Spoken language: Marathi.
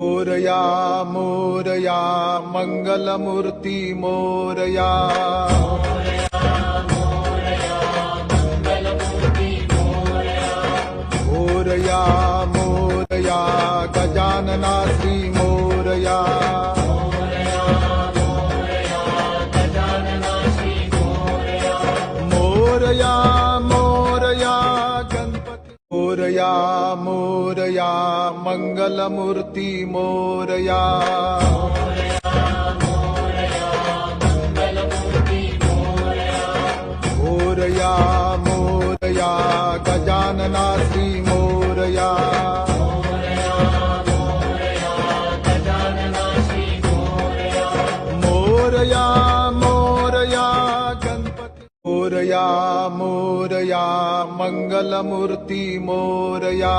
मोरया मोरया मंगलमूर्ती मोरया। मोरया मोरया गजानना श्री मोरया। मोरया मोरया गणपती। मोरया मोरया मंगलमूर्ती मोरया। मोरया मोरया गजानना श्री मोरया। मोरया मोरया गणपती। मोरया मोरया मंगलमूर्ती मोरया।